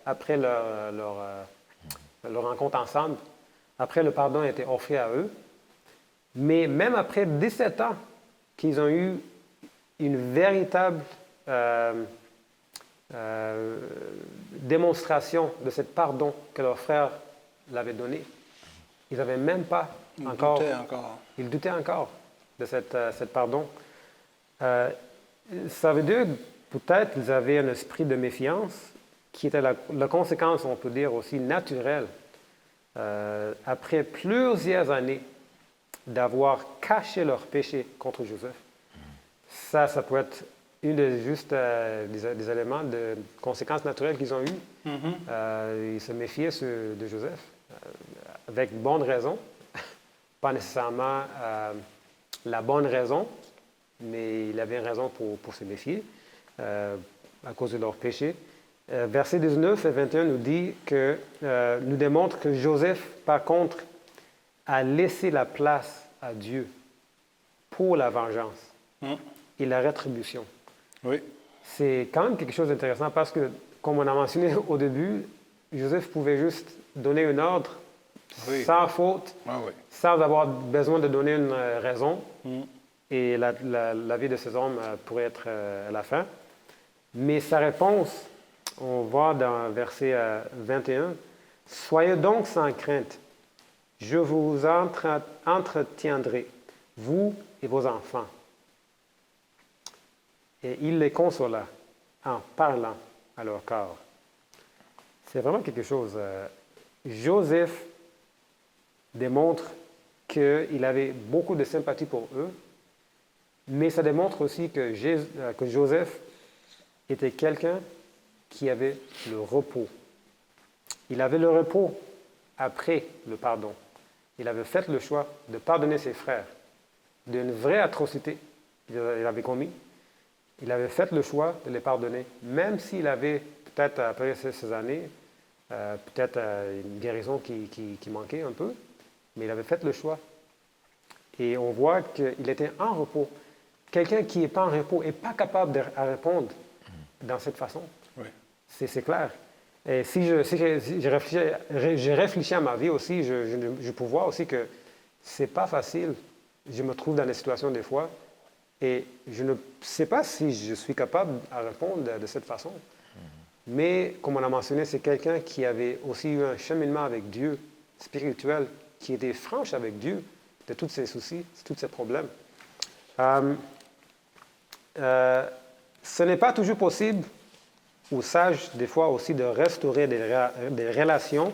après leur rencontre ensemble. Après, le pardon a été offert à eux. Mais même après 17 ans qu'ils ont eu une véritable démonstration de ce pardon que leur frère l'avait donné, ils n'avaient même pas encore... Ils doutaient encore de cette pardon. Ça veut dire peut-être qu'ils avaient un esprit de méfiance qui était la conséquence, on peut dire aussi, naturelle. Après plusieurs années d'avoir caché leur péché contre Joseph. Ça peut être une des éléments de conséquences naturelles qu'ils ont eues. Ils se méfiaient de Joseph, avec bonne raison. Pas nécessairement la bonne raison, mais il avait raison pour se méfier à cause de leur péché. Versets 19 et 21 nous démontre que Joseph, par contre, a laissé la place à Dieu pour la vengeance et la rétribution. Oui. C'est quand même quelque chose d'intéressant parce que, comme on a mentionné au début, Joseph pouvait juste donner un ordre sans faute, sans avoir besoin de donner une raison, et la vie de ces hommes pourrait être à la fin. Mais sa réponse, on voit dans verset 21, « Soyez donc sans crainte, je vous entretiendrai, vous et vos enfants. » Et il les consola en parlant à leur corps. C'est vraiment quelque chose. Joseph démontre qu'il avait beaucoup de sympathie pour eux, mais ça démontre aussi que Joseph était quelqu'un qui avait le repos. Il avait le repos après le pardon. Il avait fait le choix de pardonner ses frères d'une vraie atrocité qu'il avait commis. Il avait fait le choix de les pardonner, même s'il avait peut-être, après ces années, peut-être une guérison qui manquait un peu, mais il avait fait le choix. Et on voit qu'il était en repos. Quelqu'un qui n'est pas en repos n'est pas capable de répondre dans cette façon. Oui. C'est clair. Et si je réfléchis à ma vie aussi, je peux voir aussi que ce n'est pas facile. Je me trouve dans des situations des fois et je ne sais pas si je suis capable de répondre de cette façon. Mais, comme on a mentionné, c'est quelqu'un qui avait aussi eu un cheminement avec Dieu, spirituel, qui était franche avec Dieu de tous ses soucis, de tous ses problèmes. Ce n'est pas toujours possible ou sage, des fois aussi, de restaurer des relations,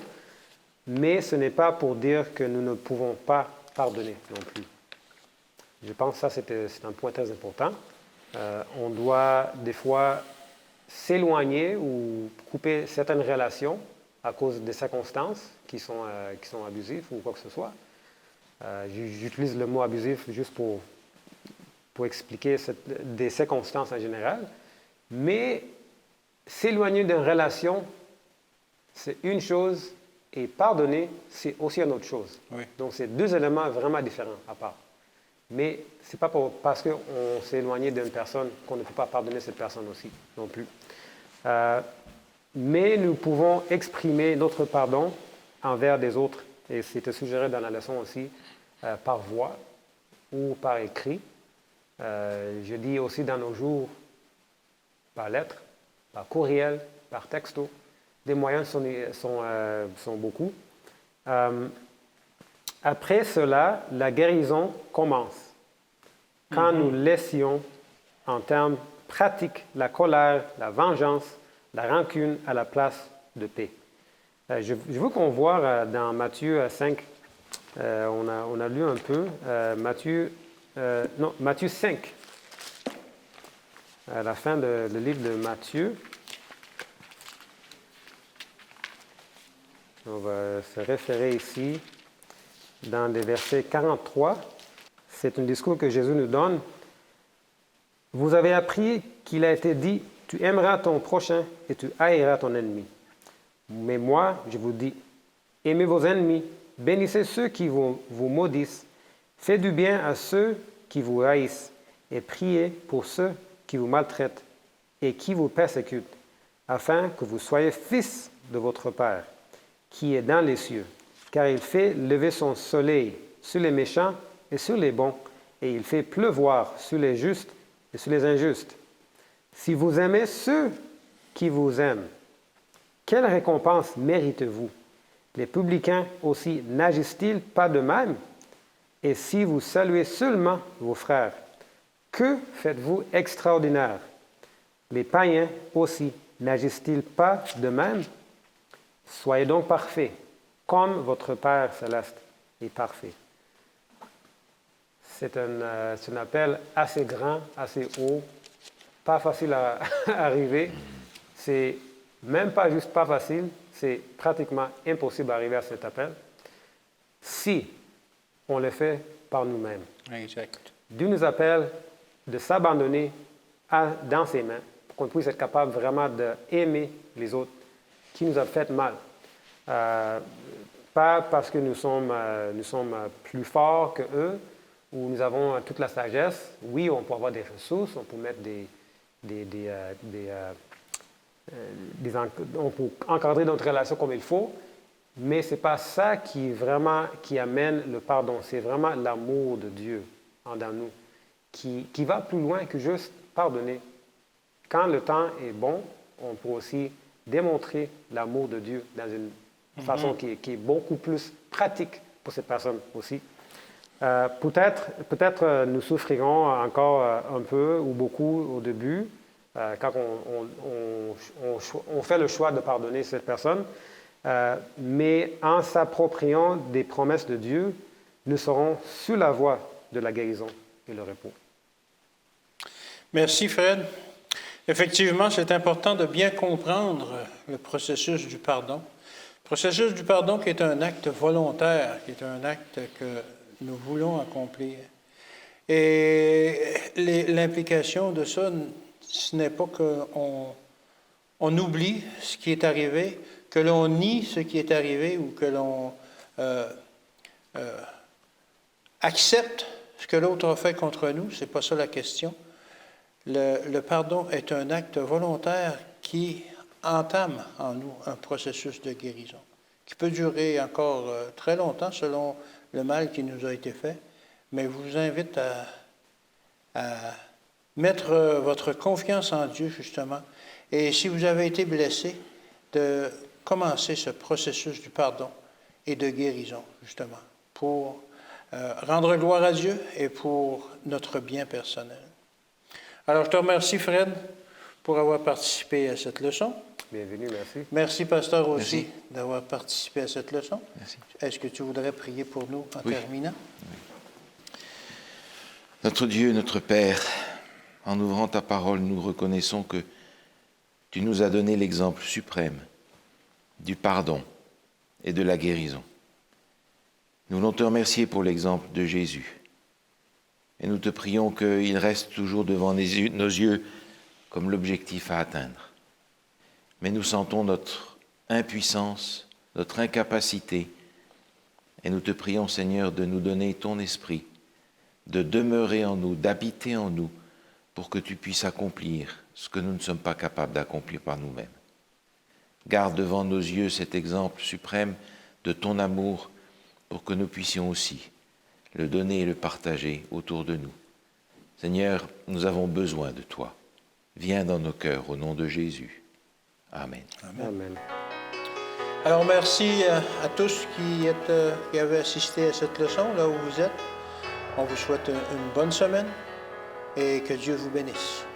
mais ce n'est pas pour dire que nous ne pouvons pas pardonner non plus. Je pense que ça, c'est un point très important. On doit, des fois, s'éloigner ou couper certaines relations à cause des circonstances qui sont abusives ou quoi que ce soit. J'utilise le mot abusif juste pour expliquer des circonstances en général. Mais s'éloigner d'une relation, c'est une chose, et pardonner, c'est aussi une autre chose. Oui. Donc, c'est deux éléments vraiment différents à part. Mais ce n'est pas parce qu'on s'est éloigné d'une personne qu'on ne peut pas pardonner cette personne aussi, non plus. Mais nous pouvons exprimer notre pardon envers des autres, et c'était suggéré dans la leçon aussi, par voix ou par écrit. Je dis aussi dans nos jours, par lettre, par courriel, par texto. Des moyens sont beaucoup. Après cela, la guérison commence. Quand nous laissions, en termes pratiques, la colère, la vengeance, la rancune à la place de paix. Je veux qu'on voit dans Matthieu 5, on a lu un peu, Matthieu 5, à la fin du livre de Matthieu. On va se référer ici dans les versets 43. C'est un discours que Jésus nous donne. Vous avez appris qu'il a été dit, tu aimeras ton prochain et tu haïras ton ennemi. Mais moi, je vous dis, aimez vos ennemis, bénissez ceux qui vous maudissent, faites du bien à ceux qui vous haïssent et priez pour ceux qui vous maltraitent et qui vous persécutent, afin que vous soyez fils de votre Père. qui est dans les cieux, car il fait lever son soleil sur les méchants et sur les bons, et il fait pleuvoir sur les justes et sur les injustes. Si vous aimez ceux qui vous aiment, quelle récompense méritez-vous? Les publicains aussi n'agissent-ils pas de même? Et si vous saluez seulement vos frères, que faites-vous extraordinaire? Les païens aussi n'agissent-ils pas de même? Soyez donc parfaits, comme votre Père céleste est parfait. C'est un appel assez grand, assez haut, pas facile à arriver. C'est même pas juste pas facile, c'est pratiquement impossible d'arriver à cet appel si on le fait par nous-mêmes. Exact. Dieu nous appelle de s'abandonner dans ses mains pour qu'on puisse être capable vraiment d'aimer les autres qui nous ont fait mal. Pas parce que nous sommes plus forts qu'eux ou nous avons toute la sagesse. Oui, on peut avoir des ressources, on peut mettre on peut encadrer notre relation comme il faut, mais ce n'est pas ça qui amène le pardon. C'est vraiment l'amour de Dieu en nous qui va plus loin que juste pardonner. Quand le temps est bon, on peut aussi démontrer l'amour de Dieu dans une façon qui est beaucoup plus pratique pour cette personne aussi. Peut-être nous souffrirons encore un peu ou beaucoup au début quand on fait le choix de pardonner cette personne, mais en s'appropriant des promesses de Dieu, nous serons sur la voie de la guérison et le repos. Merci, Fred. Effectivement, c'est important de bien comprendre le processus du pardon. Le processus du pardon qui est un acte volontaire, qui est un acte que nous voulons accomplir. Et l'implication de ça, ce n'est pas qu'on oublie ce qui est arrivé, que l'on nie ce qui est arrivé ou que l'on accepte ce que l'autre a fait contre nous. Ce n'est pas ça la question. Le pardon est un acte volontaire qui entame en nous un processus de guérison, qui peut durer encore très longtemps selon le mal qui nous a été fait, mais je vous invite à mettre votre confiance en Dieu, justement, et si vous avez été blessé, de commencer ce processus du pardon et de guérison, justement, pour rendre gloire à Dieu et pour notre bien personnel. Alors, je te remercie, Fred, pour avoir participé à cette leçon. Bienvenue, merci. Merci, pasteur, aussi, d'avoir participé à cette leçon. Merci. Est-ce que tu voudrais prier pour nous en terminant? Oui. Notre Dieu, notre Père, en ouvrant ta parole, nous reconnaissons que tu nous as donné l'exemple suprême du pardon et de la guérison. Nous voulons te remercier pour l'exemple de Jésus. Et nous te prions qu'il reste toujours devant nos yeux comme l'objectif à atteindre. Mais nous sentons notre impuissance, notre incapacité. Et nous te prions, Seigneur, de nous donner ton esprit, de demeurer en nous, d'habiter en nous, pour que tu puisses accomplir ce que nous ne sommes pas capables d'accomplir par nous-mêmes. Garde devant nos yeux cet exemple suprême de ton amour, pour que nous puissions aussi le donner et le partager autour de nous. Seigneur, nous avons besoin de toi. Viens dans nos cœurs au nom de Jésus. Amen. Amen. Alors, merci à tous qui avaient assisté à cette leçon, là où vous êtes. On vous souhaite une bonne semaine et que Dieu vous bénisse.